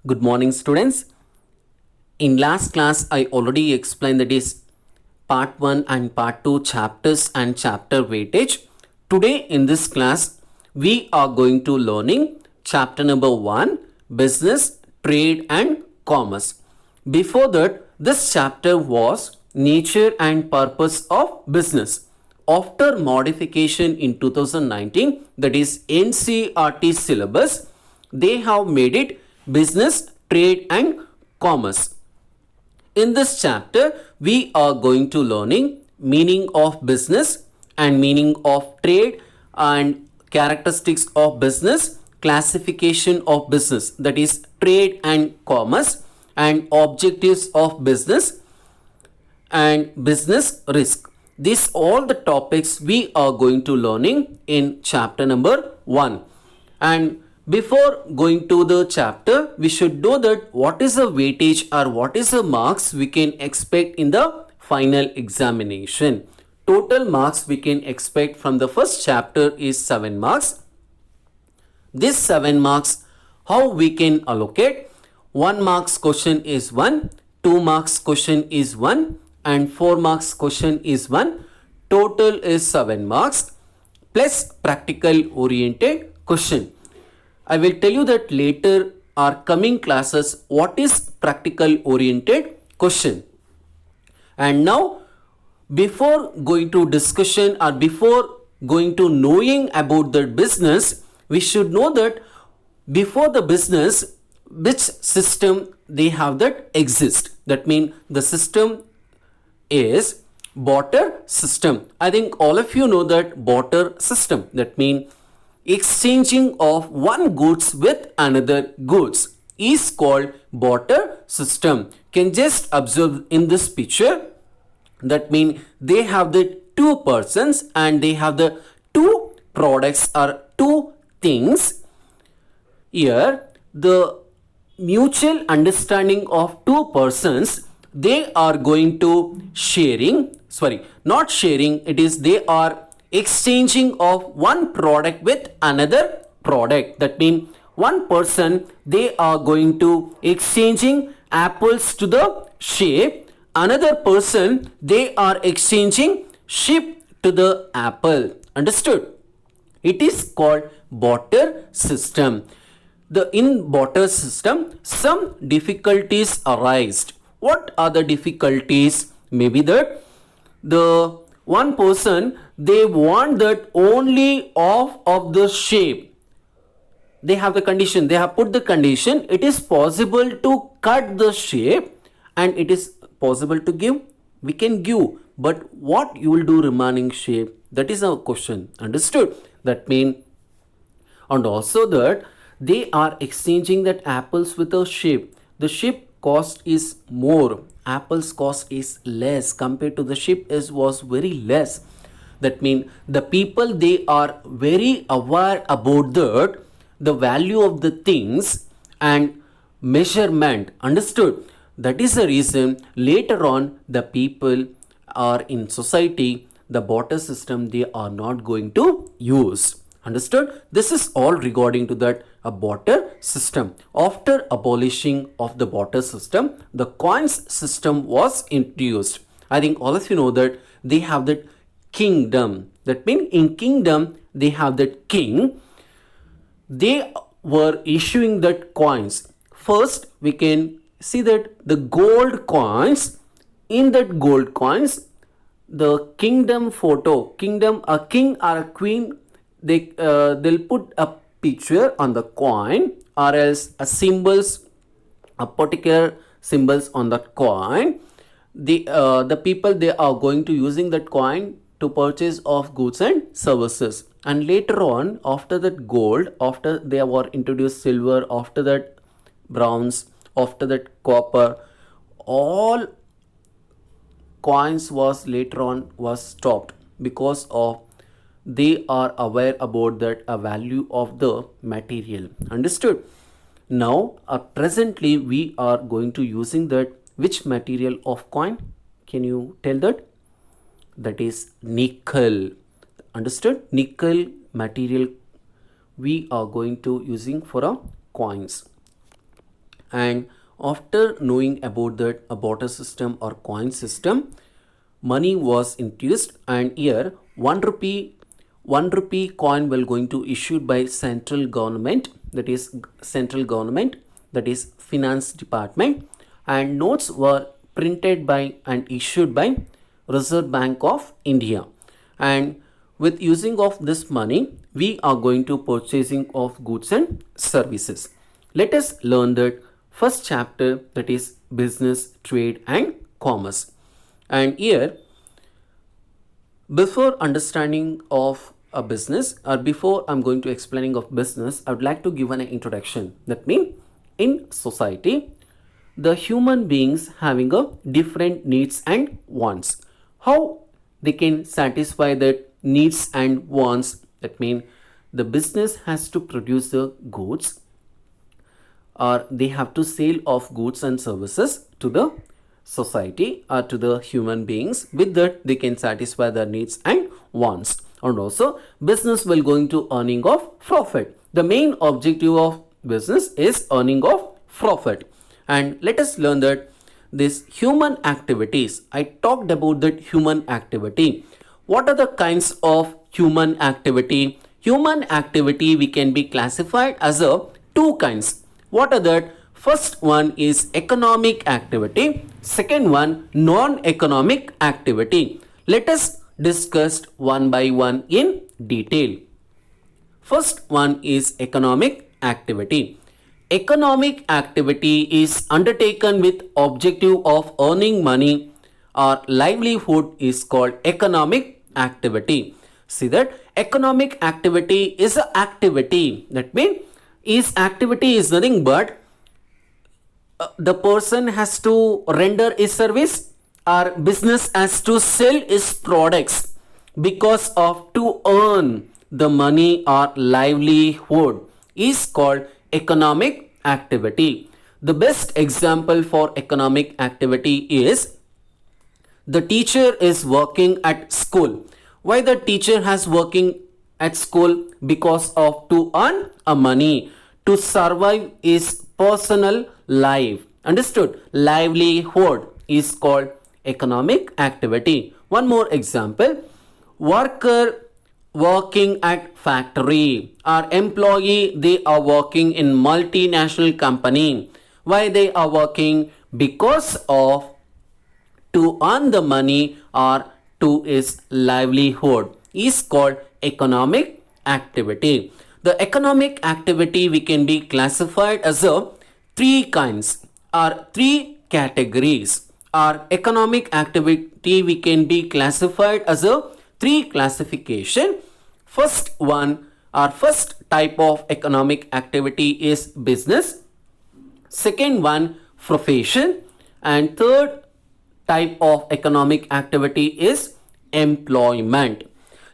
Good morning, students. In last class, I already explained that is part 1 and part 2 chapters and chapter weightage. Today in this class, we are going to learning chapter number 1, business, trade and commerce. Before that, this chapter was nature and purpose of business. After modification in 2019, that is NCERT syllabus, they have made it business, trade and commerce. In this chapter, we are going to learning meaning of business and meaning of trade and characteristics of business, classification of business, that is trade and commerce, and objectives of business and business risk. These all the topics we are going to learning in chapter number 1. And before going to the chapter, we should know that what is the weightage or what is the marks we can expect in the final examination. Total marks we can expect from the first chapter is 7 marks. This 7 marks, how we can allocate? 1 marks question is 1, 2 marks question is 1 and 4 marks question is 1. Total is 7 marks plus practical oriented question. I will tell you that later our coming classes what is practical oriented question. And now before going to discussion or before going to knowing about the business, we should know that before the business which system they have that exist. That means the system is barter system. I think all of you know that barter system. That means exchanging of one goods with another goods is called barter system. Can just observe in this picture. That means they have the two persons and they have the two products or two things. Here the mutual understanding of two persons, they are going to not sharing, it is they are exchanging of one product with another product. That means one person they are going to exchanging apples to the shape, another person they are exchanging sheep to the apple. Understood? It is called barter system. In barter system, some difficulties arise. What are the difficulties? Maybe that the one person they want that only half of the shape. They have the condition, they have put the condition, it is possible to cut the shape and it is possible to give, we can give, but what you will do remaining shape, that is our question. Understood? That means, and also that they are exchanging that apples with a sheep. The sheep cost is more, apples cost is less compared to the sheep was very less. That means the people they are very aware about that the value of the things and measurement. Understood? That is the reason later on the people are in society, the barter system they are not going to use. Understood? This is all regarding to that a barter system. After abolishing of the barter system, the coins system was introduced. I think all of you know that they have that kingdom. That means in kingdom they have that king. They were issuing that coins. First we can see that the gold coins, in that gold coins the kingdom photo, a king or a queen, they'll put a picture on the coin or else a symbols, a particular symbols on that coin. The people they are going to using that coin to purchase of goods and services. And later on, after that gold, after they were introduced silver, after that bronze, after that copper, all coins was later on was stopped because of they are aware about that a value of the material. Understood? Now presently we are going to using that which material of coin? Can you tell that? That is nickel. Understood? Nickel material we are going to using for our coins. And after knowing about that a barter system or coin system, money was introduced, and here 1 rupee coin will going to issued by central government, that is finance department, and notes were printed by and issued by Reserve Bank of India. And with using of this money, we are going to purchasing of goods and services. Let us learn that first chapter, that is business, trade and commerce. And here, before understanding of a business, or before I'm going to explaining of business, I would like to give an introduction. That means in society, the human beings having a different needs and wants. How they can satisfy that needs and wants? That means the business has to produce the goods, or they have to sell of goods and services to the society or to the human beings. With that, they can satisfy their needs and wants. And also business will going to earning of profit. The main objective of business is earning of profit. And let us learn that this human activities, I talked about that human activity. What are the kinds of human activity? Human activity we can be classified as a two kinds. What are that? First one is economic activity. Second one, non-economic activity. Let us discuss one by one in detail. First one is economic activity. Economic activity is undertaken with objective of earning money or livelihood is called economic activity. See that economic activity is an activity. That means activity is nothing but the person has to render his service or business has to sell his products because of to earn the money or livelihood is called economic activity. The best example for economic activity is the teacher is working at school. Why the teacher has working at school? Because of to earn a money to survive his personal life. Understood? Livelihood is called economic activity. One more example. Worker working at factory or employee, they are working in multinational company. Why they are working? Because of to earn the money or to his livelihood is called economic activity. The economic activity we can be classified as a three kinds or three categories. Our economic activity we can be classified as a three classification. First one or first type of economic activity is business. Second one, profession. And third type of economic activity is employment.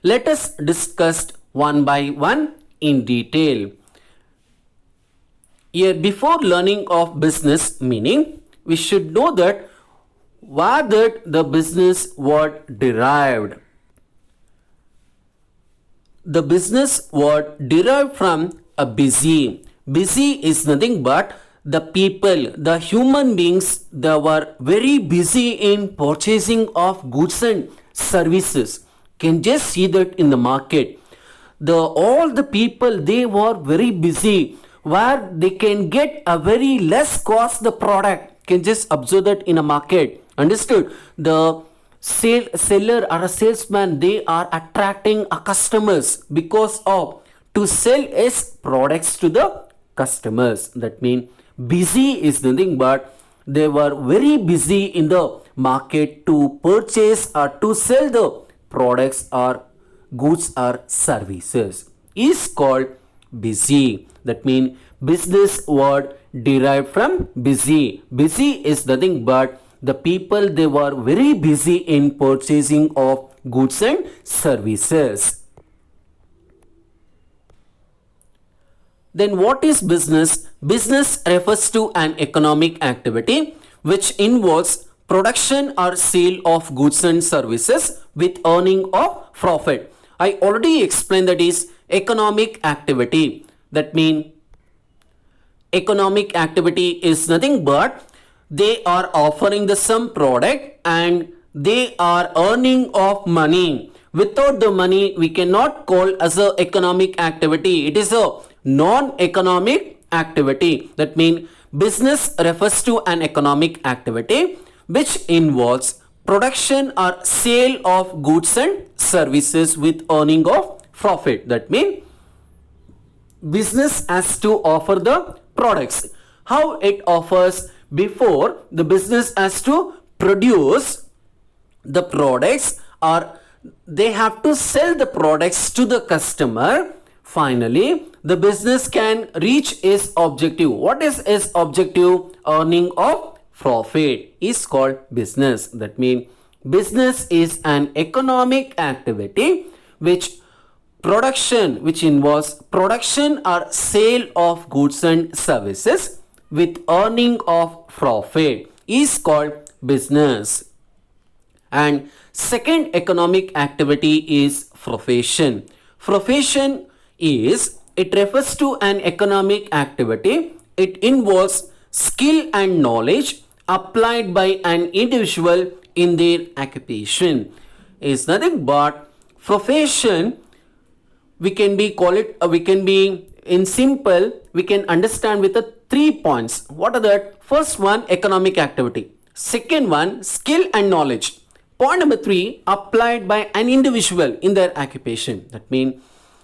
Let us discuss one by one in detail. Here, before learning of business meaning, we should know that where that the business word derived. The business word derived from a busy. Busy is nothing but the people, the human beings, they were very busy in purchasing of goods and services. Can just see that in the market. All the people, they were very busy where they can get a very less cost the product. Can just observe that in a market. Understood? The seller or a salesman, they are attracting a customers because of to sell his products to the customers. That means busy is nothing but they were very busy in the market to purchase or to sell the products or goods or services is called busy. That means business word derived from busy. Busy is nothing but the people, they were very busy in purchasing of goods and services. Then what is business? Business refers to an economic activity which involves production or sale of goods and services with earning of profit. I already explained that is economic activity. That means economic activity is nothing but they are offering the some product and they are earning of money. Without the money, we cannot call as a economic activity. It is a non-economic activity. That means business refers to an economic activity which involves production or sale of goods and services with earning of profit. That means business has to offer the products. How it offers? Before the business has to produce the products or they have to sell the products to the customer. Finally, the business can reach its objective. What is its objective? Earning of profit is called business. That means business is an economic activity which involves production or sale of goods and services with earning of profit is called business. And second economic activity is profession. Profession is, it refers to an economic activity. It involves skill and knowledge applied by an individual in their occupation. Is nothing but profession. We can be in simple, we can understand with the 3 points. What are that? First one, economic activity. Second one, skill and knowledge. Point number 3, applied by an individual in their occupation. That means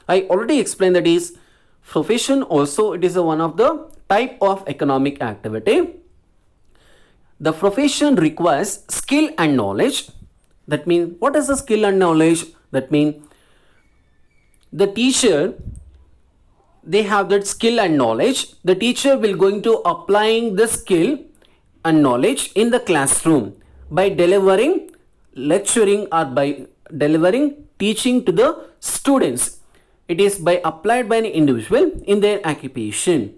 I already explained that is profession also, it is one of the type of economic activity. The profession requires skill and knowledge. That means what is the skill and knowledge? That means the teacher, they have that skill and knowledge. The teacher will going to applying the skill and knowledge in the classroom by delivering lecturing or by delivering teaching to the students. It is by applied by an individual in their occupation.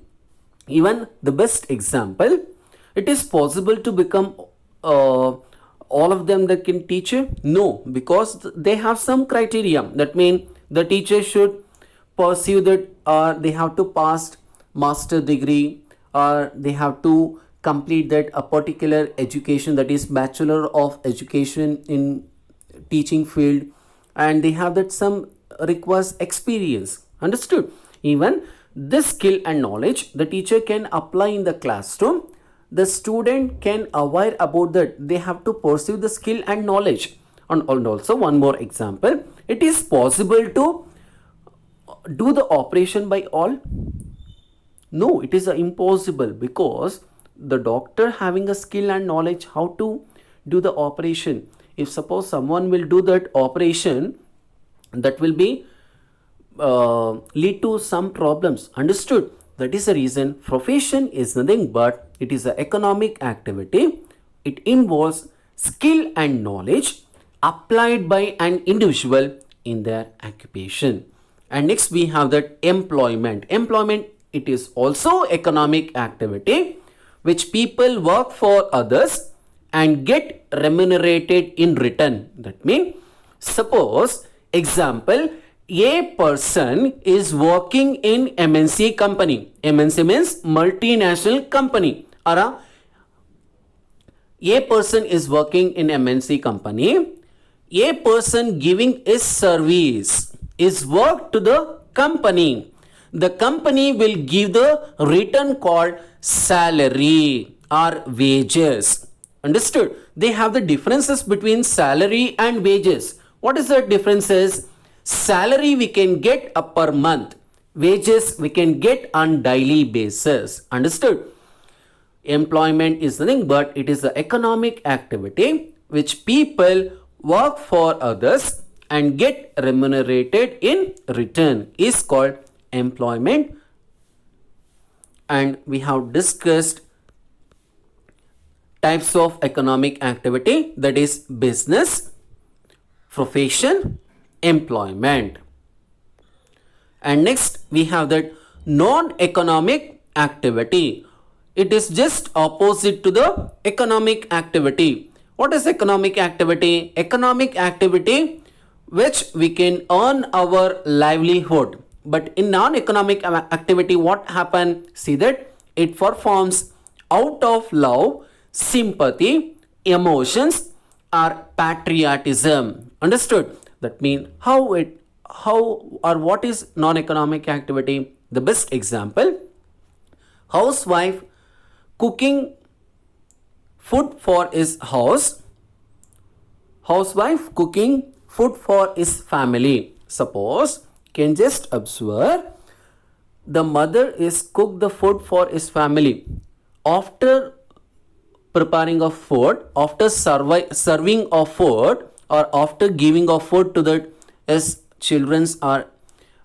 Even the best example, it is possible to become all of them that can teacher? No, because they have some criteria. That means the teacher should pursue that, or they have to pass master degree, or they have to complete that a particular education, that is bachelor of education in teaching field, and they have that some requires experience. Understood? Even this skill and knowledge the teacher can apply in the classroom. The student can aware about that, they have to pursue the skill and knowledge. And also one more example, it is possible to do the operation by all? No, it is impossible, because the doctor having a skill and knowledge how to do the operation. If suppose someone will do that operation, that will be lead to some problems. Understood? That is the reason profession is nothing but it is an economic activity. It involves skill and knowledge applied by an individual in their occupation. And next we have that employment. Employment, it is also economic activity which people work for others and get remunerated in return. That means, suppose example, a person is working in MNC company. MNC means multinational company. Or a person is working in MNC company. A person giving his service, his work to the company. The company will give the return called salary or wages. Understood? They have the differences between salary and wages. What is the differences? Salary we can get per month. Wages we can get on daily basis. Understood? Employment is nothing but it is an economic activity which people work for others and get remunerated in return is called employment. And we have discussed types of economic activity, that is business, profession, employment. And next we have that non-economic activity. It is just opposite to the economic activity. What is economic activity? Economic activity which we can earn our livelihood. But in non-economic activity, what happen? See that It performs out of love, sympathy, emotions, or patriotism. Understood? That means how or what is non-economic activity? The best example, housewife cooking food for his house, housewife cooking food for his family. Suppose, can just observe, the mother is cook the food for his family. After preparing of food, after serving of food, or after giving of food to the his children's or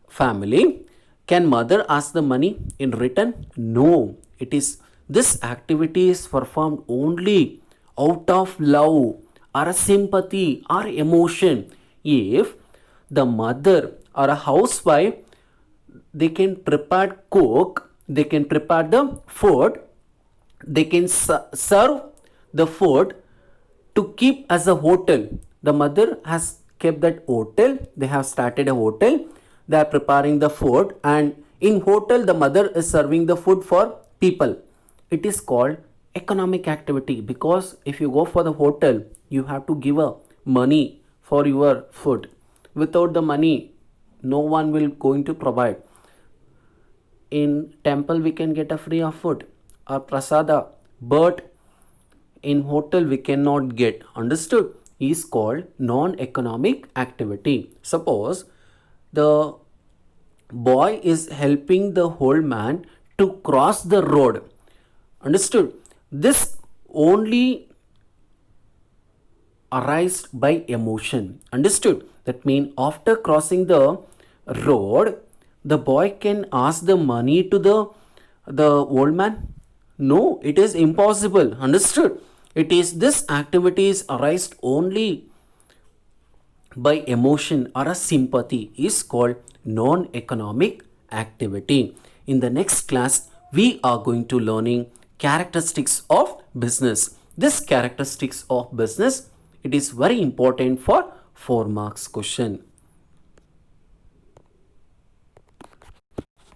family, can mother ask the money in return? No. It is, this activity is performed only out of love or a sympathy or emotion. If the mother or a housewife, they can prepare cook, they can prepare the food, they can serve the food to keep as a hotel. The mother has kept that hotel, they have started a hotel, they are preparing the food, and in hotel the mother is serving the food for people. It is called economic activity, because if you go for the hotel, you have to give a money for your food. Without the money, no one will going to provide. In temple we can get a free of food or prasada, but in hotel we cannot get. Understood? Is called non-economic activity. Suppose the boy is helping the old man to cross the road. Understood? This only arised by emotion. Understood? That means after crossing the road, the boy can ask the money to the old man? No, it is impossible. Understood? It is, this activities arise only by emotion or a sympathy, is called non-economic activity. In the next class, we are going to learning characteristics of business. This characteristics of business, it is very important for 4 marks question.